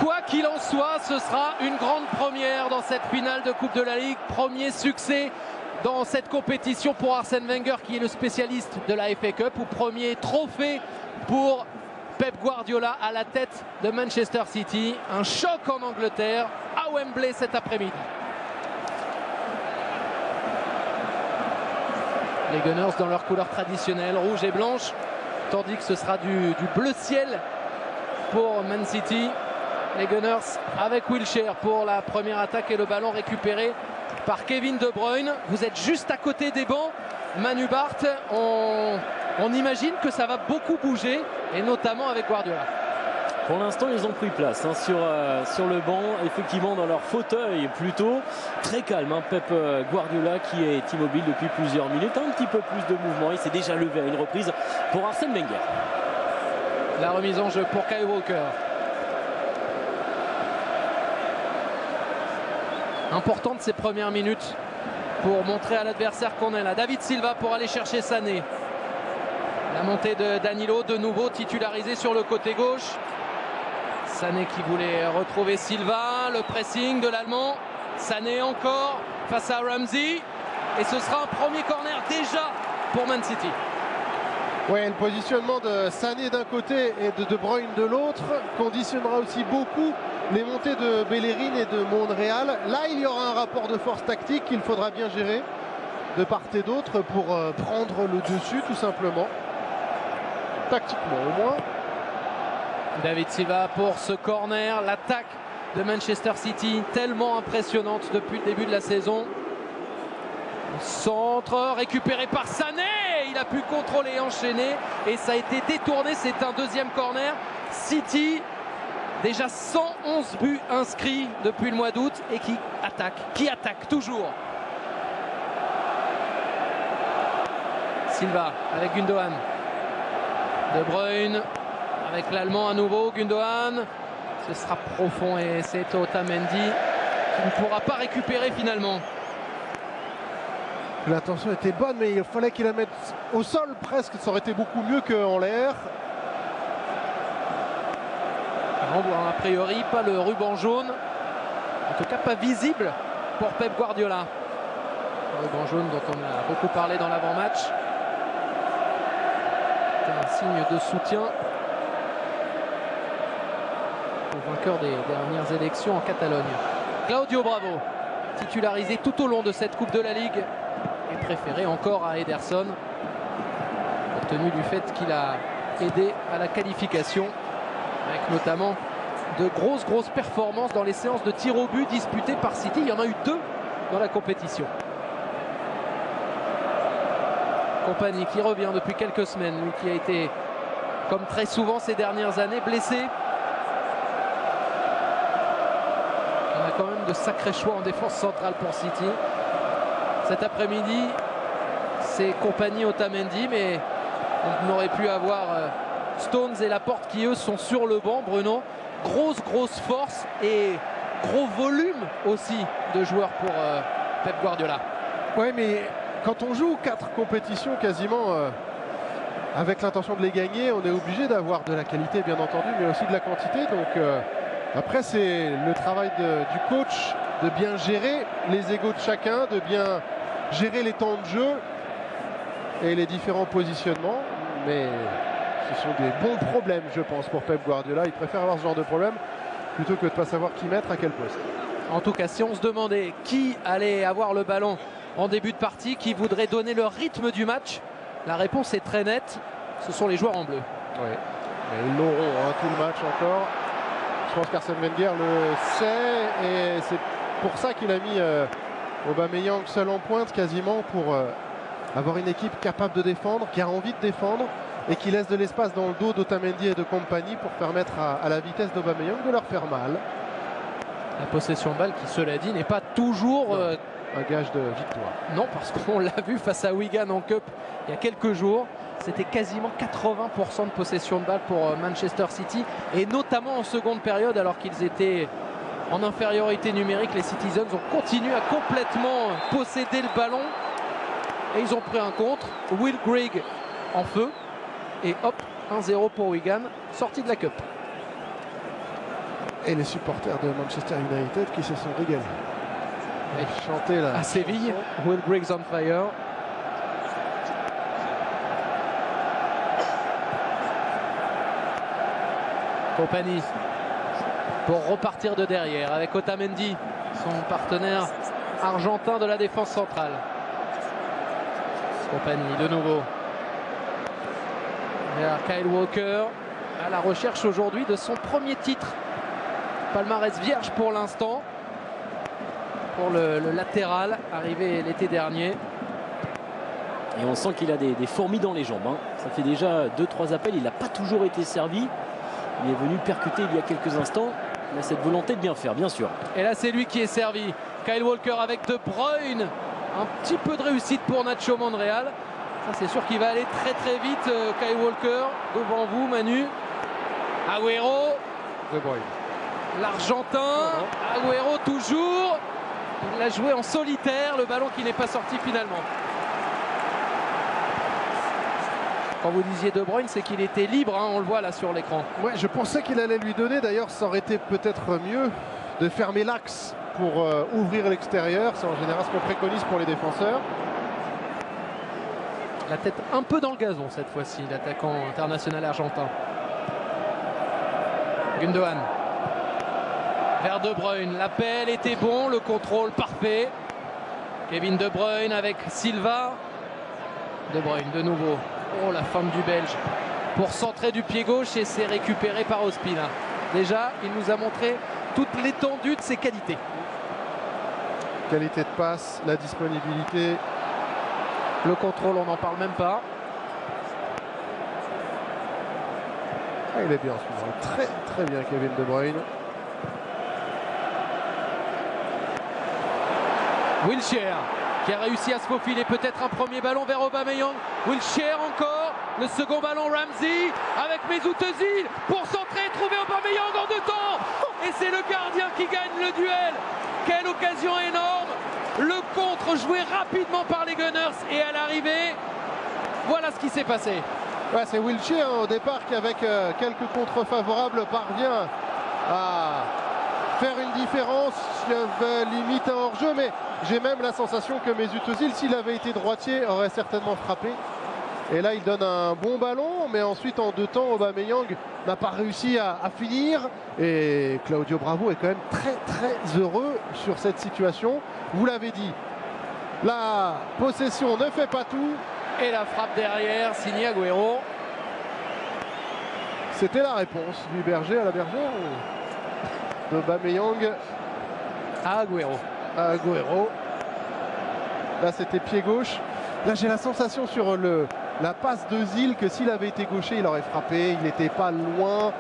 Quoi qu'il en soit, ce sera une grande première dans cette finale de Coupe de la Ligue. Premier succès dans cette compétition pour Arsène Wenger, qui est le spécialiste de la FA Cup, ou premier trophée pour Pep Guardiola à la tête de Manchester City. Un choc en Angleterre à Wembley cet après-midi. Les Gunners dans leur couleur traditionnelle, rouge et blanche, tandis que ce sera du bleu ciel pour Man City. Les Gunners avec Wilshere pour la première attaque et le ballon récupéré par Kevin De Bruyne. Vous êtes juste à côté des bancs, Manu Barth. On imagine que ça va beaucoup bouger, et notamment avec Guardiola. Pour l'instant, ils ont pris place sur le banc, effectivement dans leur fauteuil plutôt. Très calme, hein, Pep Guardiola qui est immobile depuis plusieurs minutes. Un petit peu plus de mouvement, il s'est déjà levé à une reprise pour Arsène Wenger. La remise en jeu pour Kyle Walker. Importante ces premières minutes pour montrer à l'adversaire qu'on est là. David Silva pour aller chercher Sané. La montée de Danilo, de nouveau titularisé sur le côté gauche. Sané qui voulait retrouver Silva. Le pressing de l'Allemand. Sané encore face à Ramsey. Et ce sera un premier corner déjà pour Man City. Ouais, le positionnement de Sané d'un côté et de De Bruyne de l'autre conditionnera aussi beaucoup les montées de Bellerin et de Monreal. Là, il y aura un rapport de force tactique qu'il faudra bien gérer de part et d'autre pour prendre le dessus, tout simplement. Tactiquement, au moins. David Silva pour ce corner. L'attaque de Manchester City, tellement impressionnante depuis le début de la saison. Centre récupéré par Sané. Il a pu contrôler et enchaîner. Et ça a été détourné. C'est un deuxième corner. City, déjà 111 buts inscrits depuis le mois d'août, et qui attaque toujours. Silva avec Gundogan. De Bruyne avec l'Allemand à nouveau. Gundogan. Ce sera profond et c'est Otamendi qui ne pourra pas récupérer finalement. L'intention était bonne, mais il fallait qu'il la mette au sol presque. Ça aurait été beaucoup mieux qu'en l'air. A priori, pas le ruban jaune. En tout cas, pas visible pour Pep Guardiola. Le ruban jaune dont on a beaucoup parlé dans l'avant-match. C'est un signe de soutien au vainqueur des dernières élections en Catalogne. Claudio Bravo, titularisé tout au long de cette Coupe de la Ligue, et préféré encore à Ederson, compte tenu du fait qu'il a aidé à la qualification, avec notamment de grosses performances dans les séances de tir au but disputées par City. Il y en a eu 2 dans la compétition. Kompany qui revient depuis quelques semaines, lui qui a été, comme très souvent ces dernières années, blessé. On a quand même de sacrés choix en défense centrale pour City. Cet après-midi, c'est Kompany, Otamendi, mais on aurait pu avoir Stones et Laporte qui eux sont sur le banc. Bruno, grosse force et gros volume aussi de joueurs pour Pep Guardiola. Ouais, mais quand on joue 4 compétitions quasiment avec l'intention de les gagner, on est obligé d'avoir de la qualité bien entendu, mais aussi de la quantité. Donc après, c'est le travail du coach de bien gérer les égos de chacun, de bien gérer les temps de jeu et les différents positionnements. Mais ce sont des bons problèmes, je pense, pour Pep Guardiola. Il préfère avoir ce genre de problème plutôt que de ne pas savoir qui mettre à quel poste. En tout cas, si on se demandait qui allait avoir le ballon en début de partie, qui voudrait donner le rythme du match, la réponse est très nette. Ce sont les joueurs en bleu. Oui, mais ils l'auront tout le match encore. Je pense qu'Arsène Wenger le sait et c'est pour ça qu'il a mis Aubameyang seul en pointe quasiment, pour avoir une équipe capable de défendre, qui a envie de défendre et qui laisse de l'espace dans le dos d'Otamendi et de Kompany pour permettre à la vitesse d'Aubameyang de leur faire mal. La possession de balle qui, cela dit, n'est pas toujours un gage de victoire. Non, parce qu'on l'a vu face à Wigan en Cup il y a quelques jours. C'était quasiment 80% de possession de balle pour Manchester City, et notamment en seconde période, alors qu'ils étaient en infériorité numérique. Les Citizens ont continué à complètement posséder le ballon et ils ont pris un contre. Will Grigg en feu et hop, 1-0 pour Wigan, sortie de la Cup. Et les supporters de Manchester United qui se sont régalés. Oui. Chanter là. À Séville, Will Griggs on fire. Compagnie pour repartir de derrière avec Otamendi, son partenaire argentin de la défense centrale. Compagnie de nouveau vers Kyle Walker, à la recherche aujourd'hui de son premier titre. Palmarès vierge pour l'instant pour le latéral arrivé l'été dernier. Et on sent qu'il a des fourmis dans les jambes, hein. Ça fait déjà 2-3 appels, il n'a pas toujours été servi. Il est venu percuter il y a quelques instants. Il a cette volonté de bien faire, bien sûr. Et là, c'est lui qui est servi. Kyle Walker avec De Bruyne. Un petit peu de réussite pour Nacho Monreal. Ça, c'est sûr qu'il va aller très très vite. Kyle Walker, devant vous, Manu. Agüero. De Bruyne. L'Argentin. Agüero toujours. Il l'a joué en solitaire. Le ballon qui n'est pas sorti finalement. Quand vous disiez De Bruyne, c'est qu'il était libre, hein, on le voit là sur l'écran. Ouais, je pensais qu'il allait lui donner. D'ailleurs, ça aurait été peut-être mieux de fermer l'axe pour ouvrir l'extérieur. C'est en général ce qu'on préconise pour les défenseurs. La tête un peu dans le gazon cette fois-ci, l'attaquant international argentin. Gundogan. Vers De Bruyne. L'appel était bon, le contrôle parfait. Kevin De Bruyne avec Silva. De Bruyne de nouveau. Oh, la femme du Belge pour centrer du pied gauche et c'est récupéré par Ospina. Déjà, il nous a montré toute l'étendue de ses qualités. Qualité de passe, la disponibilité. Le contrôle, on n'en parle même pas. Ah, il est bien en ce moment. Très très bien Kevin De Bruyne. Wilshere qui a réussi à se faufiler, peut-être un premier ballon vers Aubameyang. Wilshere encore, le second ballon Ramsey avec Mesut Özil pour centrer, trouver Aubameyang en 2 temps. Et c'est le gardien qui gagne le duel. Quelle occasion énorme. Le contre joué rapidement par les Gunners et à l'arrivée, voilà ce qui s'est passé. Ouais, c'est Wilshere au départ qui avec quelques contres favorables parvient à faire une différence. Il y avait limite un hors-jeu, mais j'ai même la sensation que Mesut Özil, s'il avait été droitier, aurait certainement frappé. Et là, il donne un bon ballon, mais ensuite, en 2 temps, Aubameyang n'a pas réussi à finir. Et Claudio Bravo est quand même très, très heureux sur cette situation. Vous l'avez dit, la possession ne fait pas tout. Et la frappe derrière, signé Agüero. C'était la réponse du berger à la bergère d'Aubameyang À Agüero. à Agüero. Là, c'était pied gauche. Là, j'ai la sensation sur la passe d'Ozil que s'il avait été gaucher, il aurait frappé. Il n'était pas loin,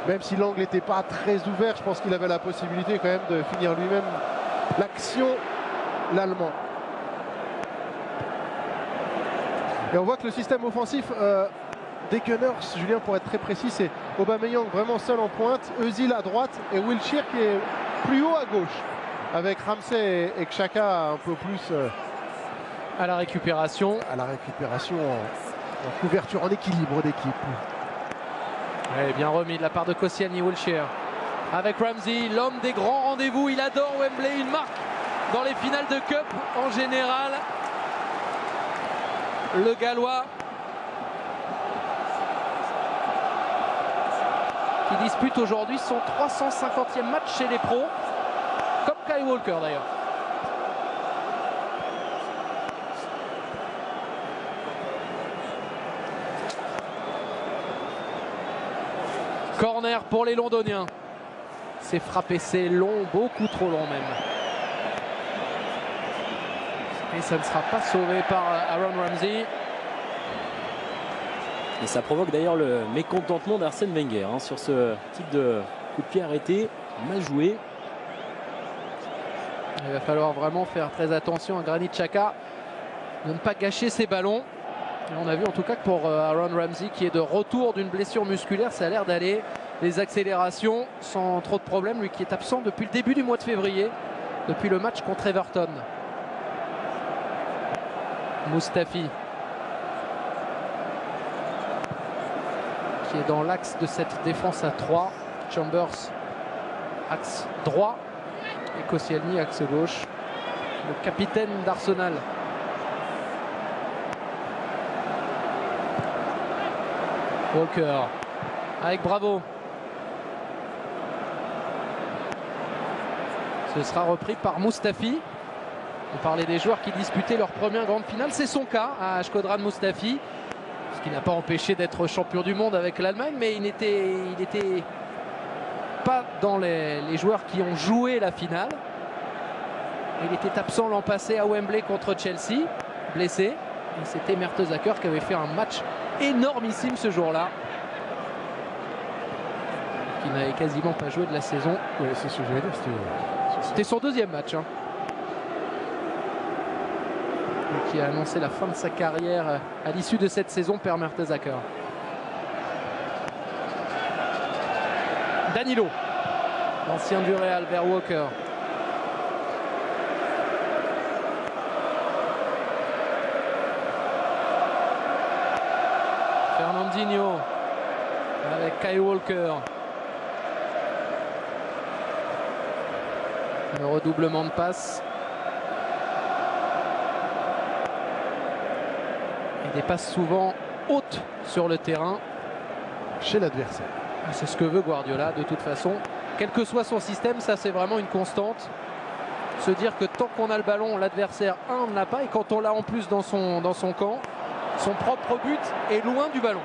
même si l'angle n'était pas très ouvert. Je pense qu'il avait la possibilité quand même de finir lui-même l'action, l'Allemand. Et on voit que le système offensif des Gunners, Julien, pour être très précis, c'est Aubameyang vraiment seul en pointe, Özil à droite et Wilshere qui est plus haut à gauche, avec Ramsey et Xhaka un peu plus À la récupération. à la récupération, en couverture, en équilibre d'équipe. Ouais, bien remis de la part de Koscielny. Wilshere avec Ramsey, l'homme des grands rendez-vous. Il adore Wembley, une marque dans les finales de Cup en général. Le Gallois qui dispute aujourd'hui son 350e match chez les pros, comme Kyle Walker d'ailleurs. Corner pour les Londoniens. C'est frappé, c'est long, beaucoup trop long même. Et ça ne sera pas sauvé par Aaron Ramsey. Et ça provoque d'ailleurs le mécontentement d'Arsène Wenger hein, sur ce type de coup de pied arrêté, mal joué. Il va falloir vraiment faire très attention à Granit Xhaka de ne pas gâcher ses ballons. Et on a vu en tout cas que pour Aaron Ramsey qui est de retour d'une blessure musculaire, ça a l'air d'aller. Les accélérations sans trop de problèmes, lui qui est absent depuis le début du mois de février, depuis le match contre Everton. Mustafi qui est dans l'axe de cette défense à 3. Chambers axe droit, et Koscielny axe gauche. Le capitaine d'Arsenal. Walker avec Bravo. Ce sera repris par Mustafi. On parlait des joueurs qui disputaient leur première grande finale. C'est son cas à Shkodran Mustafi. Ce qui n'a pas empêché d'être champion du monde avec l'Allemagne. Mais il n'était pas dans les joueurs qui ont joué la finale. Il était absent l'an passé à Wembley contre Chelsea. Blessé. Et c'était Mertesacker qui avait fait un match énormissime ce jour-là. Qui n'avait quasiment pas joué de la saison. Oui, c'est ce que j'allais dire. C'était son deuxième match. Et qui a annoncé la fin de sa carrière à l'issue de cette saison, Per Mertesacker. Danilo, l'ancien du Real, vers Walker. Fernandinho avec Kyle Walker. Le redoublement de passes. Et des passes souvent hautes sur le terrain. Chez l'adversaire. C'est ce que veut Guardiola de toute façon. Quel que soit son système, ça c'est vraiment une constante. Se dire que tant qu'on a le ballon, l'adversaire, ne l'a pas. Et quand on l'a en plus dans son camp, son propre but est loin du ballon.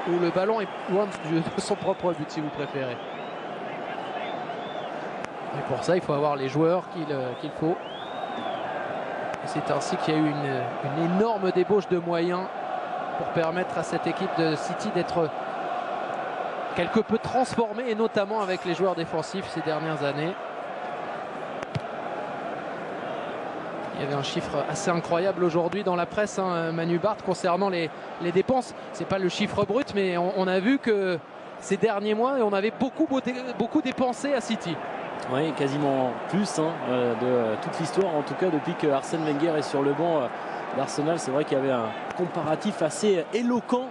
Ou le ballon est loin de son propre but si vous préférez. Et pour ça, il faut avoir les joueurs qu'il faut. Et c'est ainsi qu'il y a eu une énorme débauche de moyens pour permettre à cette équipe de City d'être quelque peu transformée, et notamment avec les joueurs défensifs ces dernières années. Il y avait un chiffre assez incroyable aujourd'hui dans la presse, Manu Barthes, concernant les dépenses. C'est pas le chiffre brut, mais on a vu que ces derniers mois, on avait beaucoup dépensé à City. Oui, quasiment plus de toute l'histoire, en tout cas depuis que Arsène Wenger est sur le banc d'Arsenal. C'est vrai qu'il y avait un comparatif assez éloquent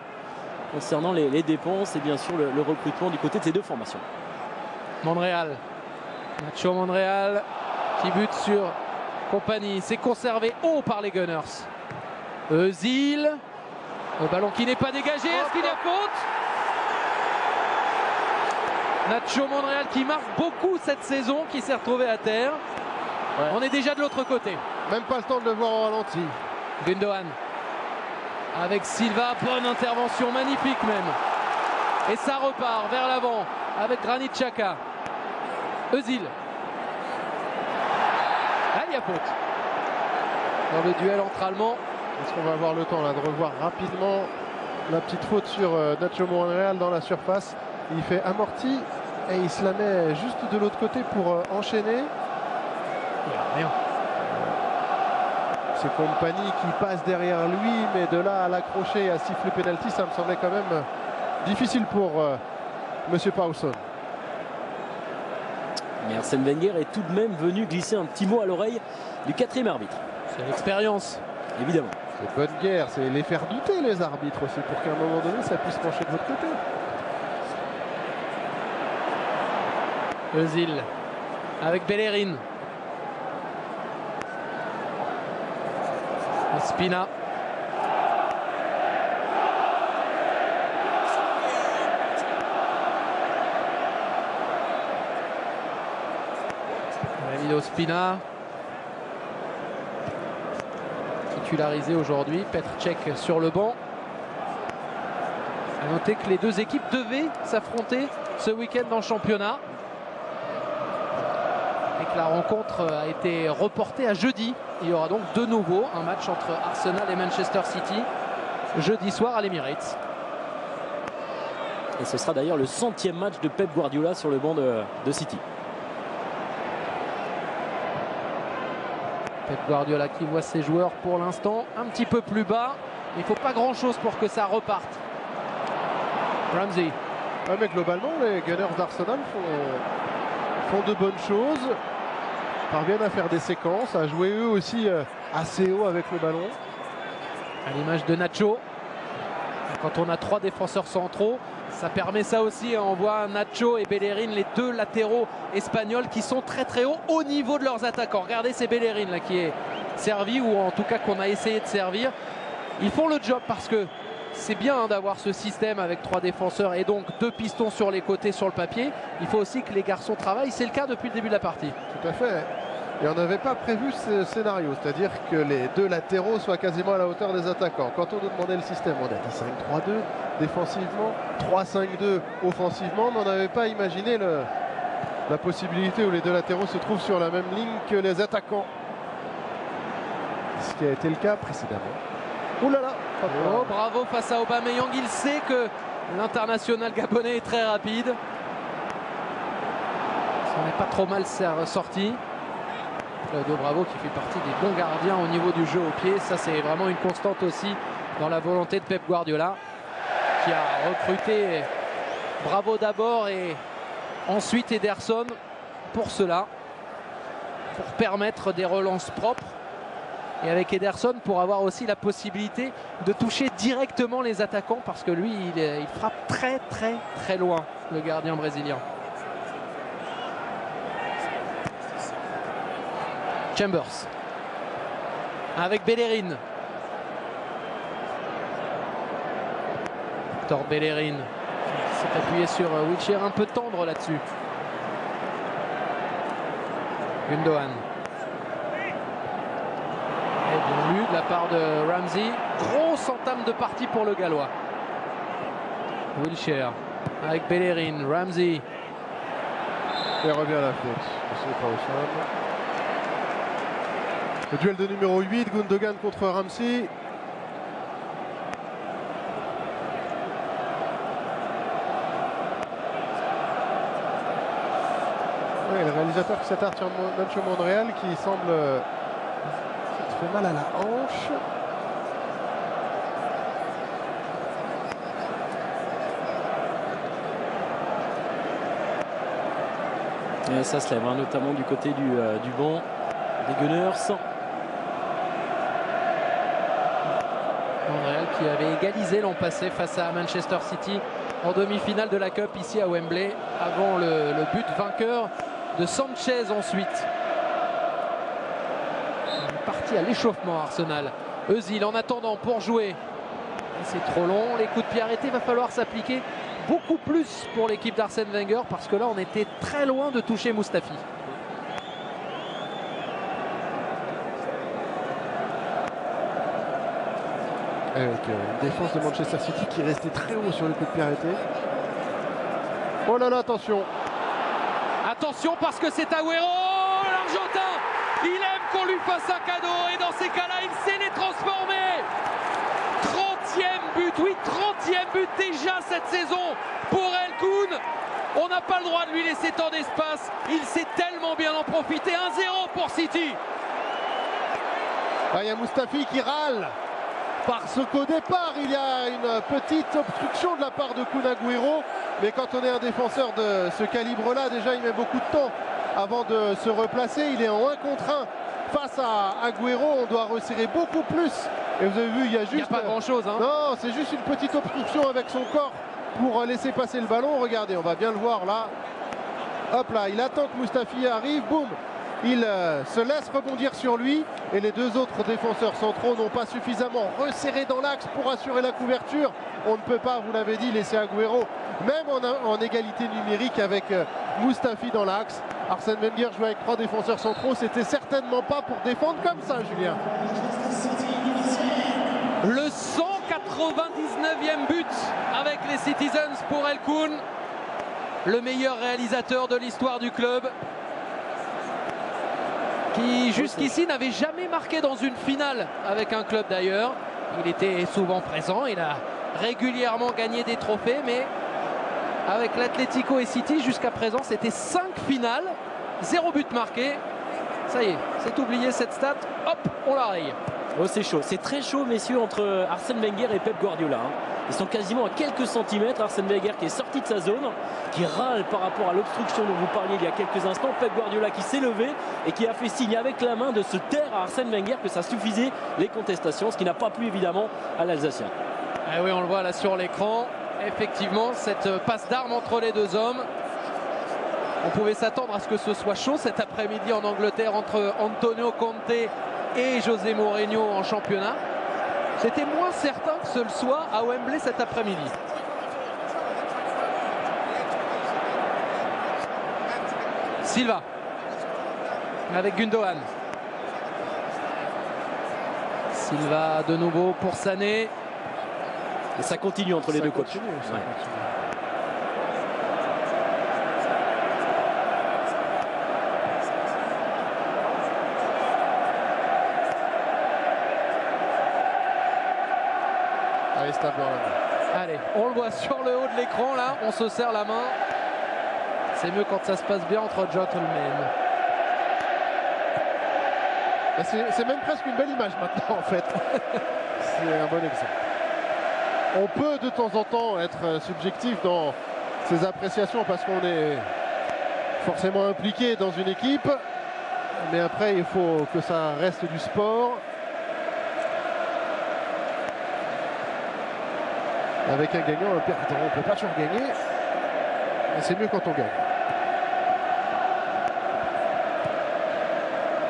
concernant les dépenses et bien sûr le recrutement du côté de ces deux formations. Monreal, Nacho Monreal qui bute sur Kompany. C'est conservé haut par les Gunners. Özil, le ballon qui n'est pas dégagé. Est-ce qu'il y a faute? Nacho Monreal qui marque beaucoup cette saison, qui s'est retrouvé à terre. Ouais. On est déjà de l'autre côté. Même pas le temps de le voir en ralenti. Gundogan avec Silva, bonne intervention, magnifique même. Et ça repart vers l'avant avec Granit Xhaka. Özil. Là, il y a faute. Dans le duel entre Allemands. Est-ce qu'on va avoir le temps là de revoir rapidement la petite faute sur Nacho Monreal dans la surface? Il fait amorti et il se la met juste de l'autre côté pour enchaîner. Il n'y a rien. C'est Kompany qui passe derrière lui, mais de là à l'accrocher et à siffler penalty, ça me semblait quand même difficile pour Monsieur Paulson. Mais Arsène Wenger est tout de même venu glisser un petit mot à l'oreille du quatrième arbitre. C'est l'expérience. Évidemment. C'est bonne guerre, c'est les faire douter les arbitres aussi, pour qu'à un moment donné ça puisse pencher de votre côté. Özil avec Bellerin. Spina. David Spina. Titularisé aujourd'hui. Petr Cech sur le banc. A noter que les deux équipes devaient s'affronter ce week-end dans le championnat. Et que la rencontre a été reportée à jeudi. Il y aura donc de nouveau un match entre Arsenal et Manchester City jeudi soir à l'Emirates. Et ce sera d'ailleurs le 100e match de Pep Guardiola sur le banc de City. Pep Guardiola qui voit ses joueurs pour l'instant un petit peu plus bas. Il ne faut pas grand-chose pour que ça reparte. Ramsey. Ouais, mais globalement, les Gunners d'Arsenal font de bonnes choses. Parviennent à faire des séquences, à jouer eux aussi assez haut avec le ballon. À l'image de Nacho. Quand on a trois défenseurs centraux, Ça permet ça aussi, on voit Nacho et Bellerin, les deux latéraux espagnols qui sont très très hauts au niveau de leurs attaquants. Regardez, c'est Bellerin là qui est servi, ou en tout cas qu'on a essayé de servir. Ils font le job parce que c'est bien d'avoir ce système avec 3 défenseurs et donc 2 pistons sur les côtés sur le papier. Il faut aussi que les garçons travaillent, c'est le cas depuis le début de la partie. Tout à fait. Et on n'avait pas prévu ce scénario, c'est-à-dire que les 2 latéraux soient quasiment à la hauteur des attaquants. Quand on nous demandait le système, on a dit 5-3-2 défensivement, 3-5-2 offensivement, mais on n'avait pas imaginé la possibilité où les 2 latéraux se trouvent sur la même ligne que les attaquants. Ce qui a été le cas précédemment. Ouh là là! Oh, bravo face à Aubameyang, il sait que l'international gabonais est très rapide. Ça n'est pas trop mal sorti. Claudio Bravo qui fait partie des bons gardiens au niveau du jeu au pied. Ça, c'est vraiment une constante aussi dans la volonté de Pep Guardiola, qui a recruté Bravo d'abord et ensuite Ederson pour cela, pour permettre des relances propres. Et avec Ederson pour avoir aussi la possibilité de toucher directement les attaquants, parce que lui il frappe très très très loin, le gardien brésilien. Chambers avec Bellerin. Victor Bellerin s'est appuyé sur Wilshere, un peu tendre là-dessus. Gundogan. Et bien lu de la part de Ramsey. Grosse entame de partie pour le Gallois. Wilshere avec Bellerin. Ramsey. Et revient à la faute. Le duel de numéro 8, Gundogan contre Ramsey. Oui, le réalisateur qui s'attarde sur Nacho Monreal qui semble... Ça fait mal à la hanche. Et ça se lève, hein, notamment du côté du banc des Gunners. Monreal qui avait égalisé l'an passé face à Manchester City en demi-finale de la Cup ici à Wembley, avant le but vainqueur de Sanchez ensuite. Il est parti à l'échauffement Arsenal. Özil en attendant pour jouer. C'est trop long, les coups de pied arrêtés, il va falloir s'appliquer beaucoup plus pour l'équipe d'Arsène Wenger, parce que là on était très loin de toucher Mustafi. Avec une défense de Manchester City qui restait très haut sur les coups de pied arrêtés. Oh là là, attention! Attention parce que c'est Agüero, l'Argentin. Il aime qu'on lui fasse un cadeau et dans ces cas-là, il sait les transformer. 30e but, oui, 30e but déjà cette saison pour El Koun. On n'a pas le droit de lui laisser tant d'espace. Il sait tellement bien en profiter. 1-0 pour City. Il y a Mustafi qui râle. Parce qu'au départ, il y a une petite obstruction de la part de Kun Agüero. Mais quand on est un défenseur de ce calibre-là, déjà il met beaucoup de temps avant de se replacer. Il est en 1 contre 1 face à Agüero. On doit resserrer beaucoup plus. Et vous avez vu, il y a juste... Il n'y a pas grand-chose. Hein. Non, c'est juste une petite obstruction avec son corps pour laisser passer le ballon. Regardez, on va bien le voir là. Hop là, il attend que Mustafi arrive. Boum. Il se laisse rebondir sur lui et les 2 autres défenseurs centraux n'ont pas suffisamment resserré dans l'axe pour assurer la couverture. On ne peut pas, vous l'avez dit, laisser Agüero, même en égalité numérique avec Mustafi dans l'axe. Arsène Wenger jouait avec 3 défenseurs centraux, c'était certainement pas pour défendre comme ça, Julien. Le 199e but avec les Citizens pour El Koun, le meilleur réalisateur de l'histoire du club, qui jusqu'ici n'avait jamais marqué dans une finale avec un club d'ailleurs. Il était souvent présent, il a régulièrement gagné des trophées, mais avec l'Atlético et City jusqu'à présent c'était 5 finales, 0 but marqué. Ça y est, c'est oublié cette stat, hop, on la raye. Oh, c'est chaud, c'est très chaud messieurs entre Arsène Wenger et Pep Guardiola. Ils sont quasiment à quelques centimètres. Arsène Wenger qui est sorti de sa zone, qui râle par rapport à l'obstruction dont vous parliez il y a quelques instants. Pep Guardiola qui s'est levé et qui a fait signe avec la main de se taire à Arsène Wenger, que ça suffisait les contestations, ce qui n'a pas plu évidemment à l'Alsacien. Ah oui, on le voit là sur l'écran. effectivement cette passe d'armes entre les deux hommes. On pouvait s'attendre à ce que ce soit chaud cet après-midi en Angleterre entre Antonio Conte et José Mourinho en championnat. C'était moins certain que ce le soit à Wembley cet après-midi. Silva avec Gundogan. Silva de nouveau pour Sané. Et ça continue entre les deux coachs. Ça continue. Allez, stop. Allez, on le voit sur le haut de l'écran là, on se serre la main. C'est mieux quand ça se passe bien entre gentlemen. C'est même presque une belle image maintenant en fait. C'est un bon exemple. On peut de temps en temps être subjectif dans ses appréciations parce qu'on est forcément impliqué dans une équipe. Mais après, il faut que ça reste du sport. Avec un gagnant, un perdant, on ne peut pas toujours gagner. Mais c'est mieux quand on gagne.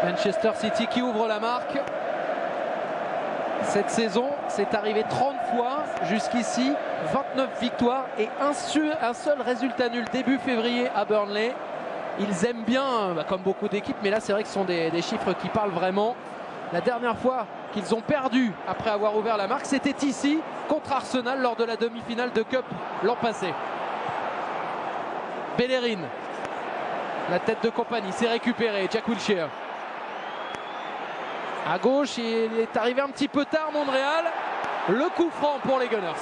Manchester City qui ouvre la marque. Cette saison, c'est arrivé 30 fois jusqu'ici, 29 victoires et un seul résultat nul début février à Burnley. Ils aiment bien, comme beaucoup d'équipes, mais là c'est vrai que ce sont des chiffres qui parlent vraiment. La dernière fois qu'ils ont perdu après avoir ouvert la marque, c'était ici contre Arsenal lors de la demi-finale de Cup l'an passé. Bellerin, la tête de compagnie, c'est récupéré. Jack Wilshere. À gauche, il est arrivé un petit peu tard, Monreal. Le coup franc pour les Gunners.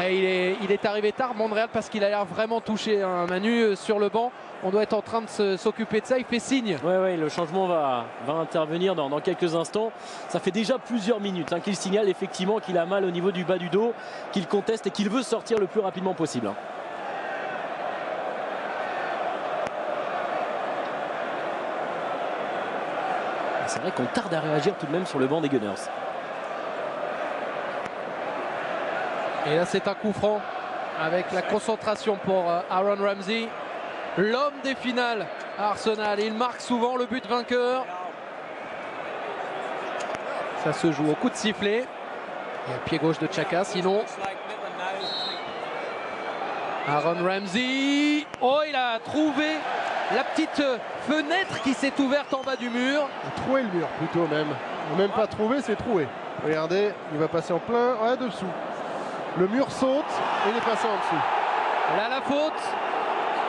Et il est arrivé tard, Monreal, parce qu'il a l'air vraiment touché. Hein. Manu, sur le banc, on doit être en train de s'occuper de ça. Il fait signe. Oui, le changement va intervenir dans quelques instants. Ça fait déjà plusieurs minutes qu'il signale effectivement qu'il a mal au niveau du bas du dos, qu'il conteste et qu'il veut sortir le plus rapidement possible. C'est vrai qu'on tarde à réagir tout de même sur le banc des Gunners. Et là, c'est un coup franc avec la concentration pour Aaron Ramsey. L'homme des finales à Arsenal. Il marque souvent le but vainqueur. Ça se joue au coup de sifflet. Et à pied gauche de Xhaka, sinon. Aaron Ramsey. Oh, il a trouvé la petite fenêtre qui s'est ouverte en bas du mur. Troué le mur plutôt même. Même pas trouvé, c'est troué. Regardez, il va passer en plein dessous. Le mur saute et il est passé en dessous. Là, la faute.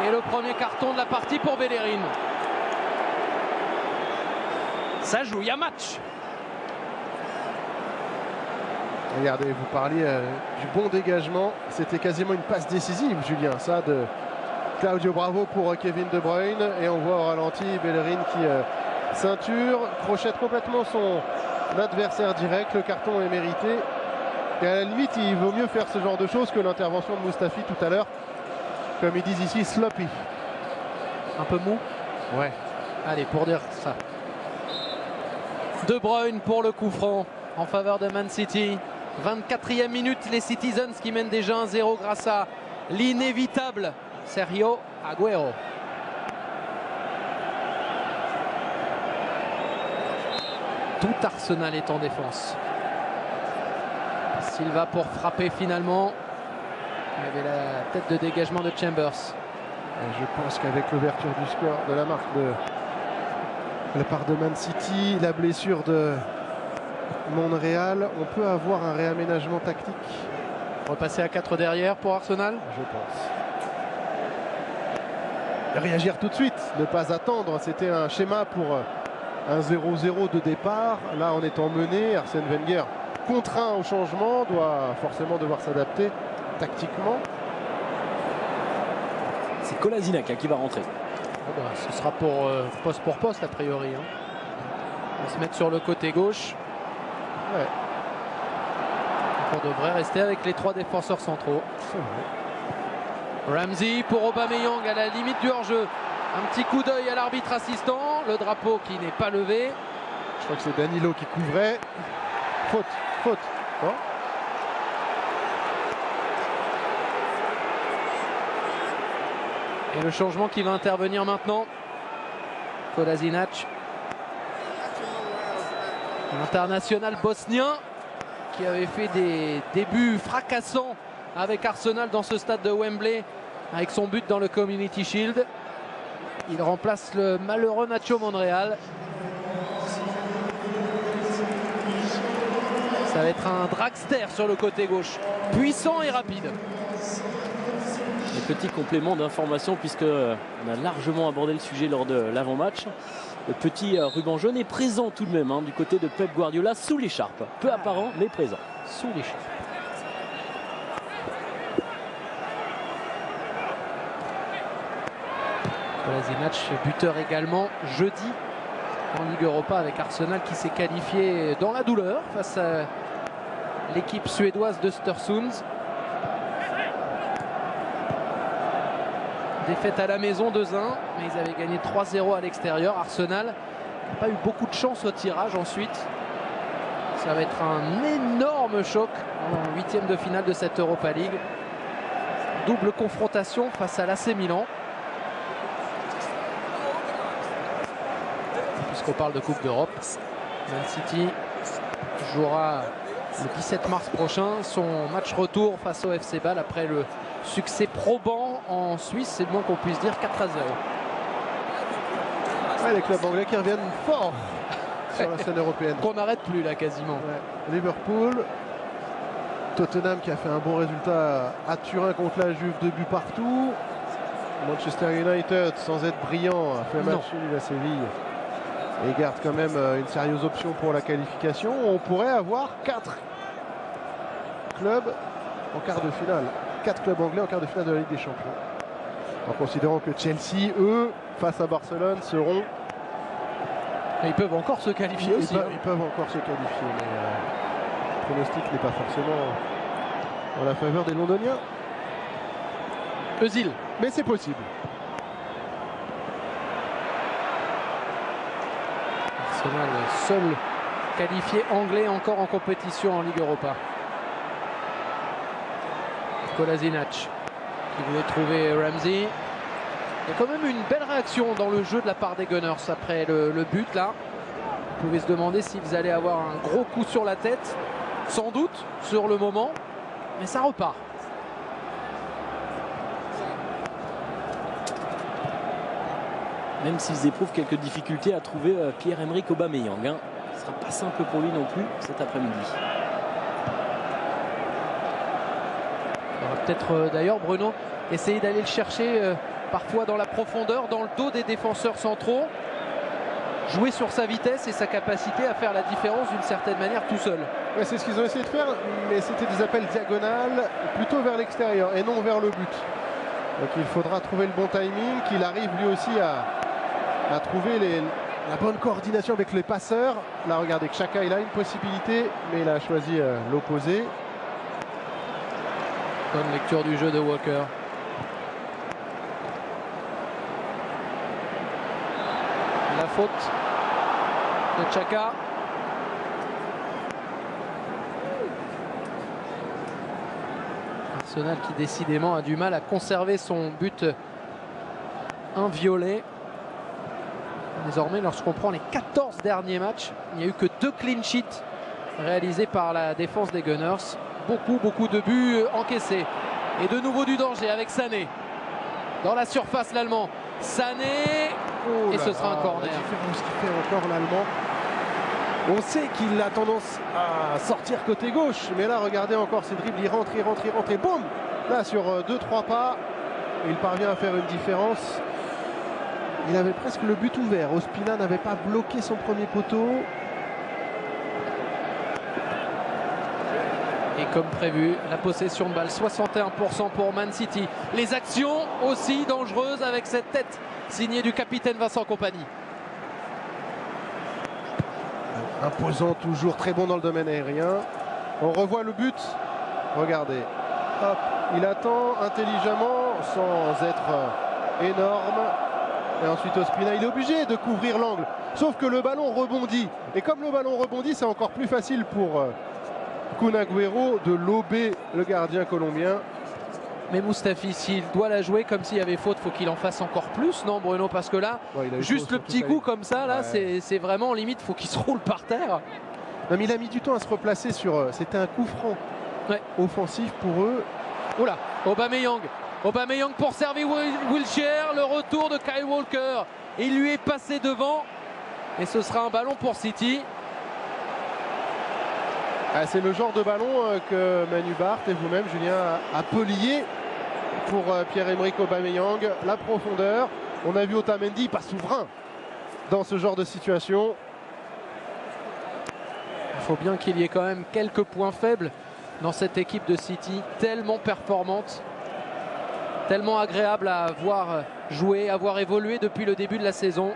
Et le premier carton de la partie pour Bellerin. Ça joue, il y a match. Regardez, vous parliez du bon dégagement. C'était quasiment une passe décisive, Julien, ça, de Claudio Bravo pour Kevin De Bruyne. Et on voit au ralenti Bellerin qui ceinture, crochette complètement son adversaire direct. Le carton est mérité. Et à la limite, il vaut mieux faire ce genre de choses que l'intervention de Mustafi tout à l'heure. Comme ils disent ici, sloppy. Un peu mou. Ouais. Allez, pour dire ça. De Bruyne pour le coup franc en faveur de Man City. 24e minute, les Citizens qui mènent déjà 1-0 grâce à l'inévitable Sergio Aguero. Tout Arsenal est en défense. Silva pour frapper finalement. Il y avait la tête de dégagement de Chambers. Et je pense qu'avec l'ouverture du score de la marque de la part de Man City, la blessure de Monreal, on peut avoir un réaménagement tactique. Repasser à 4 derrière pour Arsenal, je pense. Réagir tout de suite, ne pas attendre. C'était un schéma pour un 0-0 de départ. Là, en étant mené, Arsène Wenger, contraint au changement, doit forcément devoir s'adapter tactiquement. C'est Kolasinac qui va rentrer. Ce sera pour poste a priori. On va se mettre sur le côté gauche. Ouais. Donc on devrait rester avec les 3 défenseurs centraux. Ramsey pour Aubameyang à la limite du hors-jeu. Un petit coup d'œil à l'arbitre assistant. Le drapeau qui n'est pas levé. Je crois que c'est Danilo qui couvrait. Faute. Non ? Et le changement qui va intervenir maintenant. Kolasinac, l'international bosnien qui avait fait des débuts fracassants avec Arsenal dans ce stade de Wembley avec son but dans le Community Shield. Il remplace le malheureux Nacho Monreal. Ça va être un dragster sur le côté gauche, puissant et rapide. Un petit complément d'information puisqu'on a largement abordé le sujet lors de l'avant-match. Le petit ruban jaune est présent tout de même du côté de Pep Guardiola sous l'écharpe. Peu apparent mais présent. Sous l'écharpe. Kolasinac, buteur également jeudi en Ligue Europa avec Arsenal qui s'est qualifié dans la douleur face à l'équipe suédoise d'Östersund. Défaite à la maison 2-1, mais ils avaient gagné 3-0 à l'extérieur. Arsenal n'a pas eu beaucoup de chance au tirage ensuite. Ça va être un énorme choc en huitième de finale de cette Europa League. Double confrontation face à l'AC Milan. Puisqu'on parle de Coupe d'Europe, Man City jouera le 17 mars prochain son match retour face au FC Bâle après le succès probant en Suisse, c'est le moins qu'on puisse dire, 4-0. Ouais, les clubs anglais qui reviennent fort sur la scène européenne. Qu'on n'arrête plus là quasiment. Ouais. Liverpool, Tottenham qui a fait un bon résultat à Turin contre la Juve, 2 buts partout. Manchester United, sans être brillant, a fait un match nul à Séville et garde quand même une sérieuse option pour la qualification. On pourrait avoir 4 clubs en quart de finale. 4 clubs anglais en quart de finale de la Ligue des Champions. En considérant que Chelsea, eux, face à Barcelone, seront... Et ils peuvent encore se qualifier aussi. Ils peuvent encore se qualifier, mais le pronostic n'est pas forcément en la faveur des Londoniens. Özil. Mais c'est possible. Arsenal, seul qualifié anglais encore en compétition en Ligue Europa. Kolasinac qui voulait trouver Ramsey. Il y a quand même une belle réaction dans le jeu de la part des Gunners après le but là. Vous pouvez se demander s'ils allaient avoir un gros coup sur la tête. Sans doute sur le moment, mais ça repart. Même s'ils éprouvent quelques difficultés à trouver Pierre-Emerick Aubameyang. Ce ne sera pas simple pour lui non plus cet après-midi. On va peut-être d'ailleurs, Bruno, essayer d'aller le chercher parfois dans la profondeur, dans le dos des défenseurs centraux. Jouer sur sa vitesse et sa capacité à faire la différence d'une certaine manière tout seul. Ouais, c'est ce qu'ils ont essayé de faire, mais c'était des appels diagonales plutôt vers l'extérieur et non vers le but. Donc il faudra trouver le bon timing, qu'il arrive lui aussi à trouver la bonne coordination avec les passeurs. Là, regardez, Xhaka, il a une possibilité, mais il a choisi l'opposé. Bonne lecture du jeu de Walker. La faute de Xhaka. Arsenal qui décidément a du mal à conserver son but inviolé. Désormais, lorsqu'on prend les 14 derniers matchs, il n'y a eu que 2 clean sheets réalisés par la défense des Gunners. Beaucoup de buts encaissés. Et de nouveau du danger avec Sané. Dans la surface, l'Allemand. Sané. Et ce sera un corner. La différence qui fait encore l'Allemand. On sait qu'il a tendance à sortir côté gauche. Mais là, regardez encore ses dribbles. Il rentre. Et boum! Là, sur 2-3 pas, il parvient à faire une différence. Il avait presque le but ouvert. Ospina n'avait pas bloqué son premier poteau. Et comme prévu, la possession de balle, 61% pour Man City. Les actions aussi dangereuses avec cette tête signée du capitaine Vincent Kompany. Imposant, toujours très bon dans le domaine aérien. On revoit le but. Regardez. Hop, il attend intelligemment sans être énorme. Et ensuite Ospina, il est obligé de couvrir l'angle. Sauf que le ballon rebondit. Et comme le ballon rebondit, c'est encore plus facile pour Kun Agüero de lober le gardien colombien. Mais Mustafi, s'il doit la jouer comme s'il y avait faute, faut qu'il en fasse encore plus, non Bruno? Parce que là, Ouais, il a eu juste faute le sur petit toute coup la comme ça, là, c'est vraiment limite, faut qu'il se roule par terre. Non, mais il a mis du temps à se replacer sur. C'était un coup franc offensif pour eux. Oula, Aubameyang. Aubameyang pour servir Wilshere, le retour de Kyle Walker. Il lui est passé devant et ce sera un ballon pour City. Ah, c'est le genre de ballon que Manu Barthes et vous-même, Julien, a lié pour Pierre-Emerick Aubameyang. La profondeur. On a vu Otamendi pas souverain dans ce genre de situation. Il faut bien qu'il y ait quand même quelques points faibles dans cette équipe de City, tellement performante, tellement agréable à voir jouer, à voir évoluer depuis le début de la saison.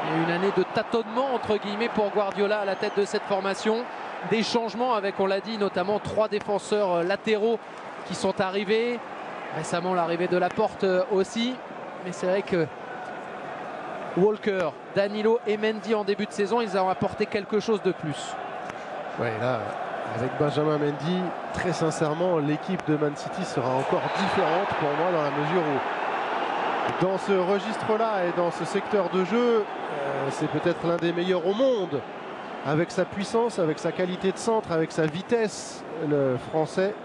Il y a une année de tâtonnement entre guillemets pour Guardiola à la tête de cette formation. Des changements avec, on l'a dit, notamment 3 défenseurs latéraux qui sont arrivés. Récemment l'arrivée de Laporte aussi. Mais c'est vrai que Walker, Danilo et Mendy en début de saison, ils ont apporté quelque chose de plus. Ouais, là, avec Benjamin Mendy, très sincèrement, l'équipe de Man City sera encore différente pour moi dans la mesure où, dans ce registre-là et dans ce secteur de jeu, c'est peut-être l'un des meilleurs au monde. Avec sa puissance, avec sa qualité de centre, avec sa vitesse, le Français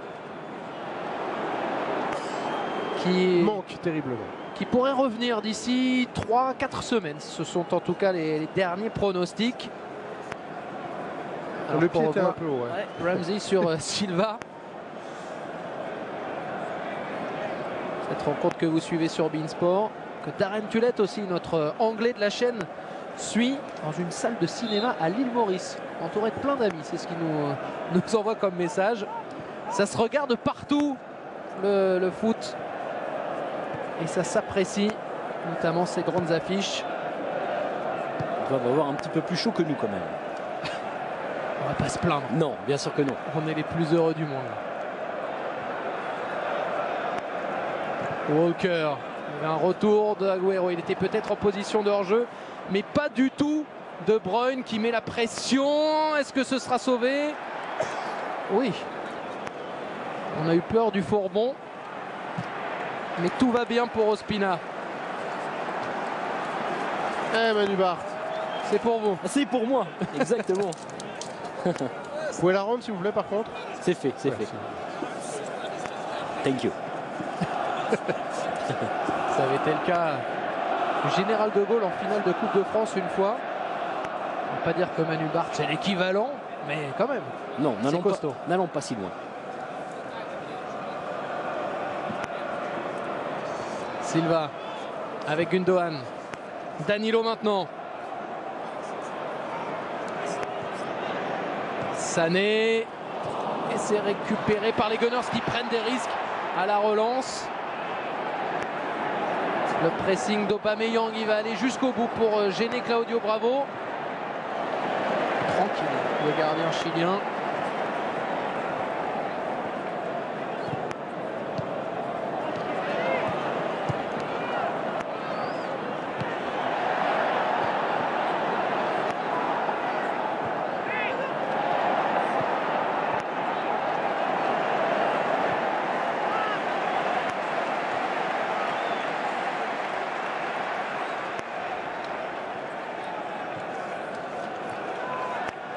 Qui manque terriblement. Qui pourrait revenir d'ici 3-4 semaines. Ce sont en tout cas les derniers pronostics. Alors, le pied était un revoir, peu haut. Ouais. Ramsey sur Silva. Cette rencontre que vous suivez sur beIN Sport, que Darren Tulette aussi, notre anglais de la chaîne, suit dans une salle de cinéma à l'île Maurice, entouré de plein d'amis. C'est ce qu'il nous envoie comme message. Ça se regarde partout, le foot. Et ça s'apprécie, notamment ces grandes affiches. Ils doivent avoir un petit peu plus chaud que nous quand même. On va pas se plaindre. Non, bien sûr que non. On est les plus heureux du monde. Walker, il y avait un retour de Agüero. Il était peut-être en position de hors-jeu, mais pas du tout. De Bruyne qui met la pression. Est-ce que ce sera sauvé? Oui. On a eu peur du fourbon. Mais tout va bien pour Ospina. Manu Barthes. C'est pour vous. C'est pour moi, exactement. Vous pouvez la rendre si vous voulez par contre. C'est fait, c'est fait. Thank you. Ça avait été le cas du Général de Gaulle en finale de Coupe de France une fois. On ne va pas dire que Manu Barthes c'est l'équivalent, mais quand même. Non, costaud. n'allons pas si loin. Silva avec Gundogan. Danilo maintenant. Sané. Et c'est récupéré par les Gunners qui prennent des risques à la relance. Le pressing d'Aubameyang, il va aller jusqu'au bout pour gêner Claudio Bravo. Tranquille, le gardien chilien.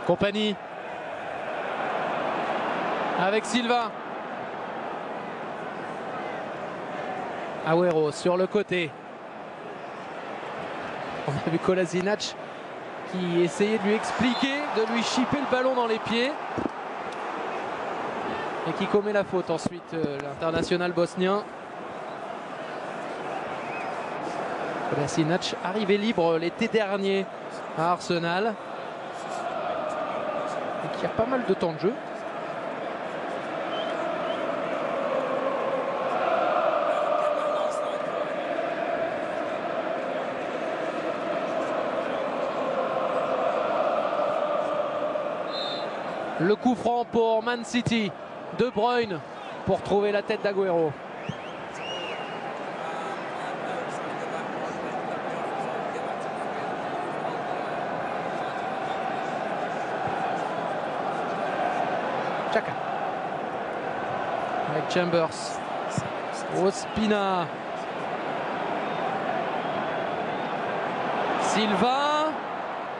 Compagnie avec Silva. Agüero sur le côté. On a vu Kolasinac qui essayait de lui expliquer, de lui chipper le ballon dans les pieds. Et qui commet la faute ensuite, l'international bosnien. Kolasinac arrivé libre l'été dernier à Arsenal. Et qui a pas mal de temps de jeu. Le coup franc pour Man City. De Bruyne pour trouver la tête d'Agüero. avec Chambers. Ospina. Silva.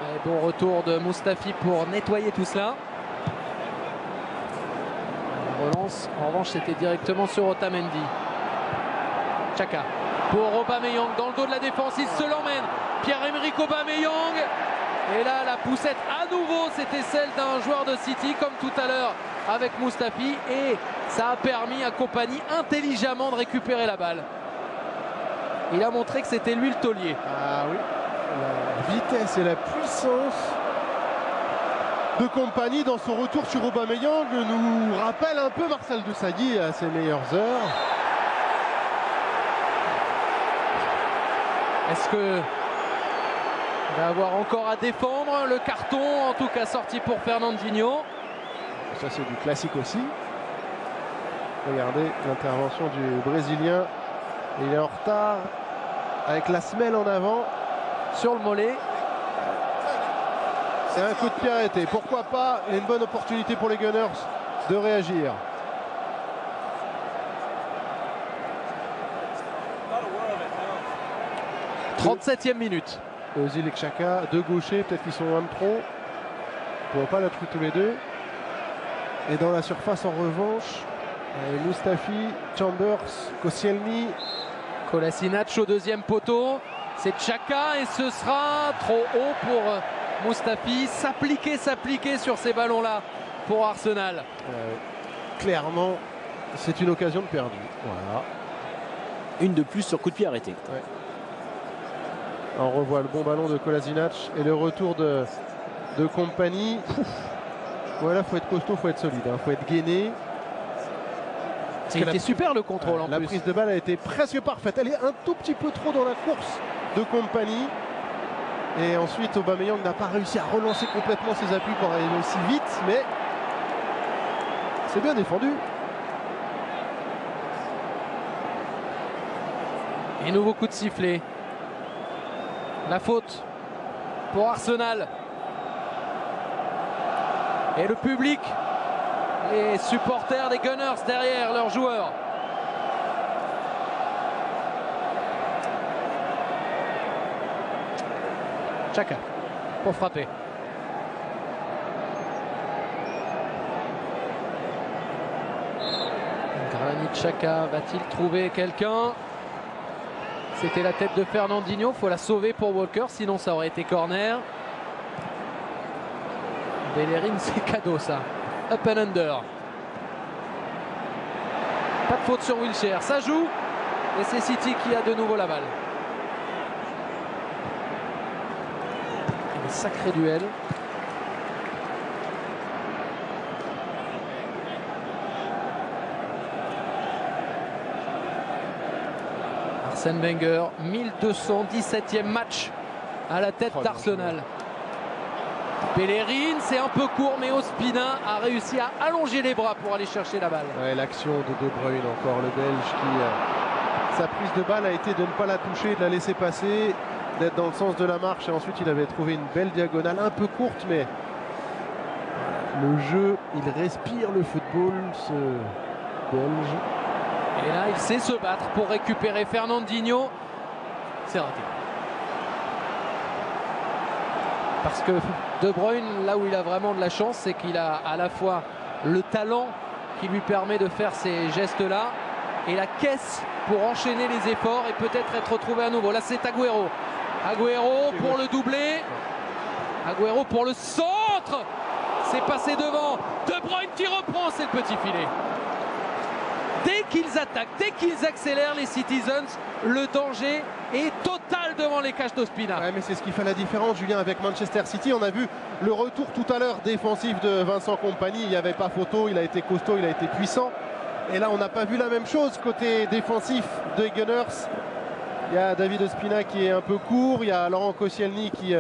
Et bon retour de Mustafi pour nettoyer tout cela. La relance, en revanche, c'était directement sur Otamendi. Xhaka pour Aubameyang dans le dos de la défense, il se l'emmène. Pierre-Emerick Aubameyang. Et là, la poussette à nouveau, c'était celle d'un joueur de City, comme tout à l'heure avec Mustafi. Et ça a permis à Kompany intelligemment de récupérer la balle. Il a montré que c'était lui le taulier. Ah oui, la vitesse et la puissance de Kompany dans son retour sur Aubameyang nous rappelle un peu Marcel Desailly à ses meilleures heures. Est-ce que il va avoir encore à défendre? Le carton en tout cas sorti pour Fernandinho. Ça c'est du classique aussi. Regardez l'intervention du Brésilien. Il est en retard avec la semelle en avant. Sur le mollet. C'est un coup de pied arrêté. Pourquoi pas? Une bonne opportunité pour les Gunners de réagir. « 37e minute. Ozil et Xhaka, deux gauchers, peut-être qu'ils sont un de trop. Ils ne pourront pas l'être tous les deux. Et dans la surface en revanche, Mustafi, Chambers, Koscielny. Kolasinac au deuxième poteau. C'est Xhaka et ce sera trop haut pour Mustafi. S'appliquer sur ces ballons-là pour Arsenal. Clairement, c'est une occasion de perdu. Voilà. Une de plus sur coup de pied arrêté. Ouais. On revoit le bon ballon de Kolasinac et le retour de Kompany. Voilà, faut être costaud, faut être solide, faut être gainé. C'était super le contrôle en la plus. prise de balle a été presque parfaite. Elle est un tout petit peu trop dans la course de Kompany. Et ensuite, Aubameyang n'a pas réussi à relancer complètement ses appuis pour arriver aussi vite, mais c'est bien défendu. Et nouveau coup de sifflet. La faute pour Arsenal. Et le public, les supporters des Gunners derrière leurs joueurs. Xhaka pour frapper. Granit Xhaka va-t-il trouver quelqu'un? C'était la tête de Fernandinho, il faut la sauver pour Walker, sinon ça aurait été corner. Bellerin, c'est cadeau ça. Up and under. Pas de faute sur Wilshere, ça joue. Et c'est City qui a de nouveau la balle. Un sacré duel. Arsène Wenger, 1217e match à la tête d'Arsenal. Bellerin, c'est un peu court, mais Ospina a réussi à allonger les bras pour aller chercher la balle. Ouais, l'action de Bruyne encore, le Belge qui... sa prise de balle a été de ne pas la toucher, de la laisser passer, d'être dans le sens de la marche. Et ensuite, il avait trouvé une belle diagonale, un peu courte, mais le jeu, il respire le football, ce Belge. Et là, il sait se battre pour récupérer Fernandinho. C'est raté. Parce que De Bruyne, là où il a vraiment de la chance, c'est qu'il a à la fois le talent qui lui permet de faire ces gestes-là et la caisse pour enchaîner les efforts et peut-être être retrouvé à nouveau. Là, c'est Agüero. Agüero pour le doublé. Agüero pour le centre. C'est passé devant. De Bruyne qui reprend, c'est le petit filet. Dès qu'ils attaquent, dès qu'ils accélèrent les Citizens, le danger est total devant les cages d'Ospina. Ouais, mais c'est ce qui fait la différence, Julien, avec Manchester City. On a vu le retour tout à l'heure défensif de Vincent Kompany. Il n'y avait pas photo, il a été costaud, il a été puissant. Et là, on n'a pas vu la même chose côté défensif des Gunners. Il y a David Ospina qui est un peu court, il y a Laurent Koscielny qui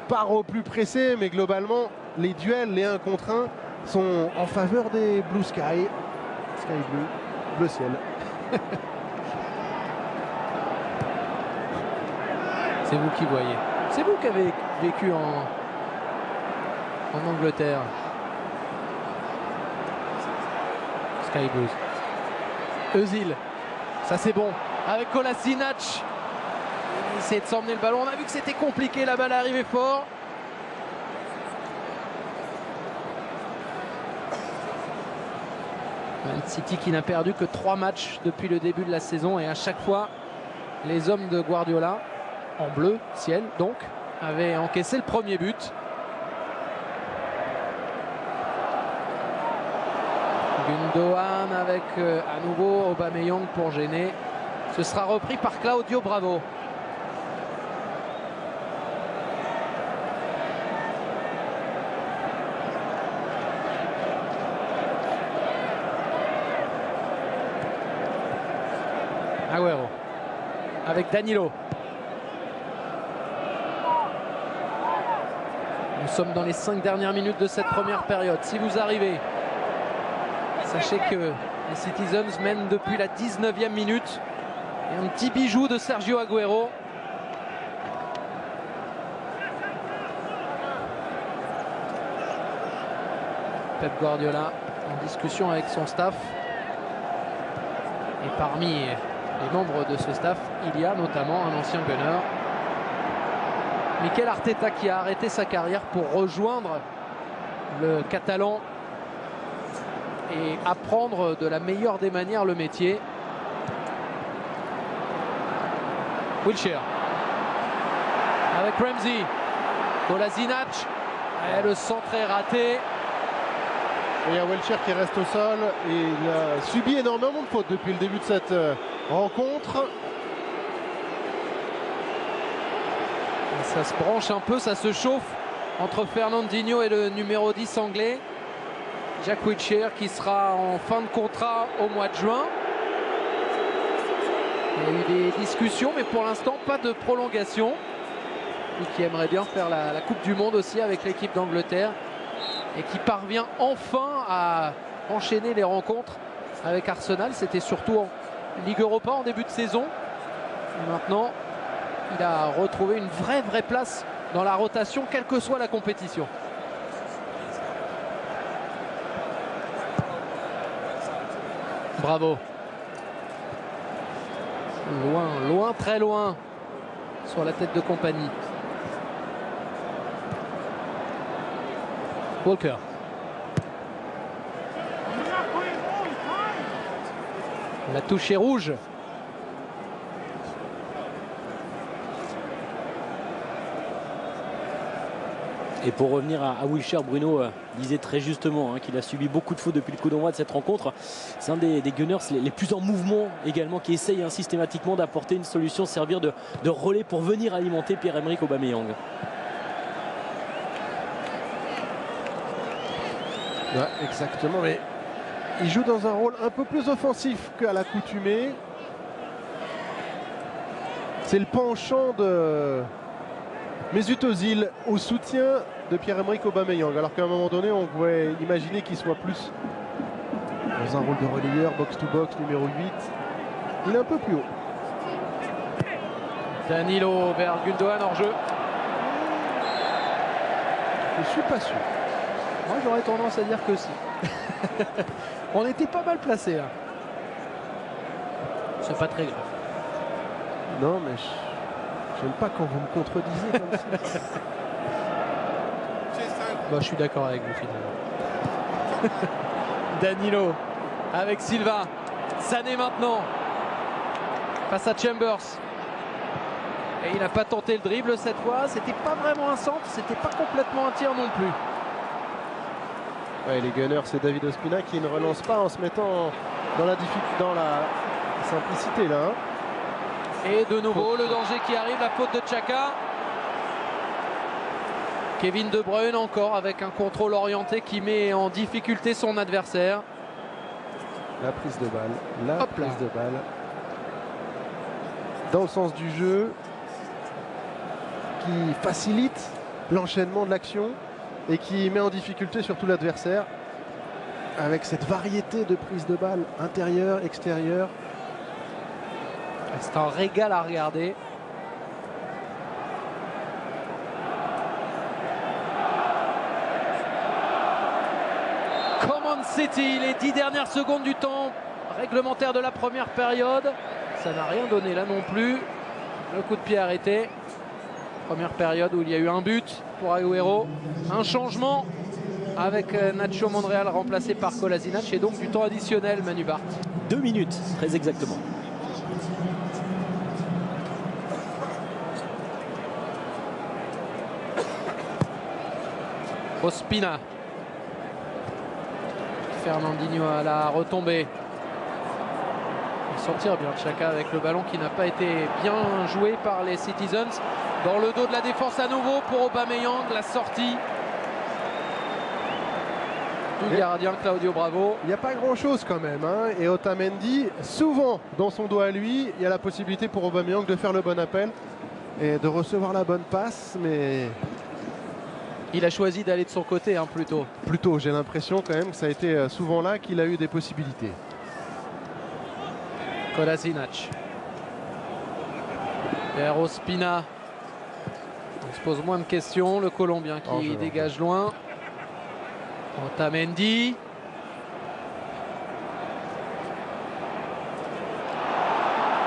part au plus pressé, mais globalement, les duels, les 1 contre 1, sont en faveur des Blue Sky. Sky Blue, bleu ciel. C'est vous qui voyez. C'est vous qui avez vécu en Angleterre. Sky Blues. Özil, ça c'est bon. Avec Kolasinac, il essaie de s'emmener le ballon. On a vu que c'était compliqué, la balle est arrivée fort. Man City qui n'a perdu que 3 matchs depuis le début de la saison et à chaque fois les hommes de Guardiola, en bleu ciel donc, avaient encaissé le premier but. Gundogan avec à nouveau Aubameyang pour gêner. Ce sera repris par Claudio Bravo. Agüero avec Danilo. Nous sommes dans les 5 dernières minutes de cette première période. Si vous arrivez, sachez que les Citizens mènent depuis la 19e minute. Et un petit bijou de Sergio Agüero. Pep Guardiola en discussion avec son staff. Et parmi les membres de ce staff, il y a notamment un ancien gunner, Mikel Arteta, qui a arrêté sa carrière pour rejoindre le Catalan et apprendre de la meilleure des manières le métier. Wilshere avec Ramsey, Kolasinac, et le centre est raté. Et il y a Wilshere qui reste au sol et il a subi énormément de fautes depuis le début de cette rencontre. Et ça se branche un peu, ça se chauffe entre Fernandinho et le numéro 10 anglais. Jack Wilshere qui sera en fin de contrat au mois de juin. Il y a eu des discussions, mais pour l'instant, pas de prolongation. Lui qui aimerait bien faire la Coupe du Monde aussi avec l'équipe d'Angleterre et qui parvient enfin à enchaîner les rencontres avec Arsenal. C'était surtout en Ligue Europa en début de saison. Et maintenant, il a retrouvé une vraie place dans la rotation, quelle que soit la compétition. Bravo. Loin, très loin sur la tête de compagnie. Walker. La touche est rouge. Et pour revenir à Wilshere, Bruno disait très justement qu'il a subi beaucoup de fautes depuis le coup d'envoi de cette rencontre. C'est un des Gunners les plus en mouvement également, qui essaye systématiquement d'apporter une solution, servir de relais pour venir alimenter Pierre-Emerick Aubameyang. Ouais, exactement, mais il joue dans un rôle un peu plus offensif qu'à l'accoutumée. C'est le penchant de Mesut Özil au soutien de Pierre-Emerick Aubameyang, alors qu'à un moment donné on pouvait imaginer qu'il soit plus dans un rôle de relayeur, box-to-box, numéro 8. Il est un peu plus haut. Danilo vers Gundogan hors jeu. Je suis pas sûr. Moi j'aurais tendance à dire que si. On était pas mal placés là. C'est pas très grave. Non mais j'aime pas quand vous me contredisez comme ça. Bah, je suis d'accord avec vous finalement. Danilo avec Silva. Sané maintenant. Face à Chambers. Et il n'a pas tenté le dribble cette fois. C'était pas vraiment un centre. C'était pas complètement un tir non plus. Ouais, les Gunners, c'est David Ospina qui ne relance pas en se mettant dans la simplicité là. Et de nouveau le danger qui arrive, la faute de Xhaka. Kevin De Bruyne encore avec un contrôle orienté qui met en difficulté son adversaire. La prise de balle, prise de balle. Dans le sens du jeu, qui facilite l'enchaînement de l'action et qui met en difficulté surtout l'adversaire avec cette variété de prises de balle intérieure, extérieure. C'est un régal à regarder. Common City, les 10 dernières secondes du temps réglementaire de la première période. Ça n'a rien donné là non plus. Le coup de pied arrêté. Première période où il y a eu un but pour Agüero. Un changement avec Nacho Monreal remplacé par Kolasinac et donc du temps additionnel, Manu Bart. 2 minutes, très exactement. Ospina. Fernandinho à la retombée. Il sortir bien Xhaka avec le ballon qui n'a pas été bien joué par les Citizens. Dans le dos de la défense à nouveau pour Aubameyang, la sortie du gardien Claudio Bravo. Il n'y a pas grand chose quand même, hein. Et Otamendi, souvent dans son dos à lui, il y a la possibilité pour Aubameyang de faire le bon appel et de recevoir la bonne passe, mais il a choisi d'aller de son côté, hein, plutôt. Plutôt, j'ai l'impression quand même que ça a été souvent là qu'il a eu des possibilités. Kolasinac. Vers Ospina. On se pose moins de questions. Le Colombien qui dégage loin. Otamendi.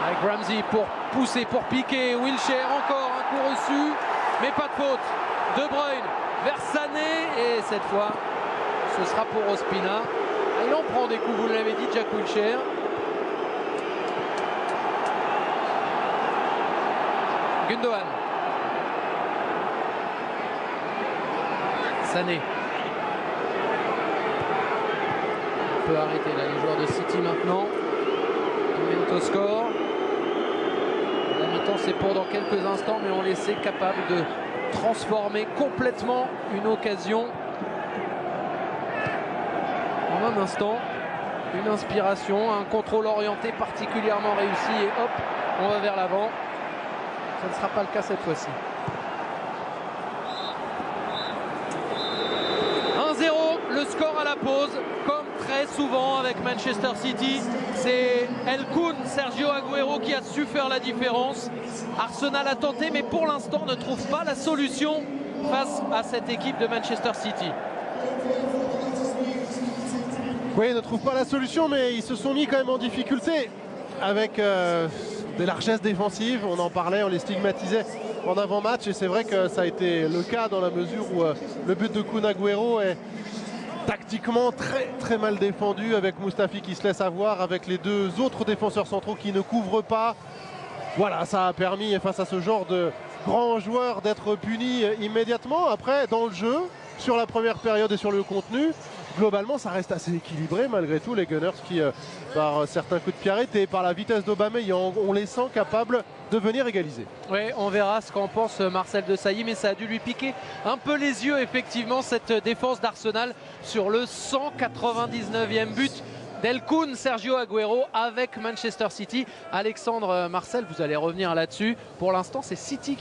Avec Ramsey pour pousser, pour piquer. Wilshere encore un coup reçu. Mais pas de faute. De Bruyne vers Sané. Et cette fois, ce sera pour Ospina. Ah, il en prend des coups, vous l'avez dit, Jack Wilshere. Gundogan. Sané. On peut arrêter là les joueurs de City maintenant. Momento score. La mi-temps c'est pour dans quelques instants, mais on les sait capables de transformer complètement une occasion en un instant. Une inspiration, un contrôle orienté particulièrement réussi et hop, on va vers l'avant. Ça ne sera pas le cas cette fois-ci. 1-0, le score à la pause, comme très souvent avec Manchester City. C'est El Kun, Sergio Agüero, qui a su faire la différence. Arsenal a tenté, mais pour l'instant ne trouve pas la solution face à cette équipe de Manchester City. Oui, ils ne trouvent pas la solution, mais ils se sont mis quand même en difficulté avec des largesses défensives. On en parlait, on les stigmatisait en avant-match et c'est vrai que ça a été le cas dans la mesure où le but de Kun Agüero est tactiquement très mal défendu, avec Mustafi qui se laisse avoir, avec les deux autres défenseurs centraux qui ne couvrent pas. Voilà, ça a permis face à ce genre de grands joueurs d'être punis immédiatement. Après, dans le jeu, sur la première période et sur le contenu, globalement ça reste assez équilibré malgré tout. Les Gunners qui par certains coups de pied arrêtés et par la vitesse d'Aubameyang, on les sent capables de venir égaliser. Oui, on verra ce qu'en pense Marcel Desailly, mais ça a dû lui piquer un peu les yeux effectivement cette défense d'Arsenal sur le 199e but d'El Kun, Sergio Agüero avec Manchester City. Alexandre, Marcel, vous allez revenir là-dessus. Pour l'instant c'est City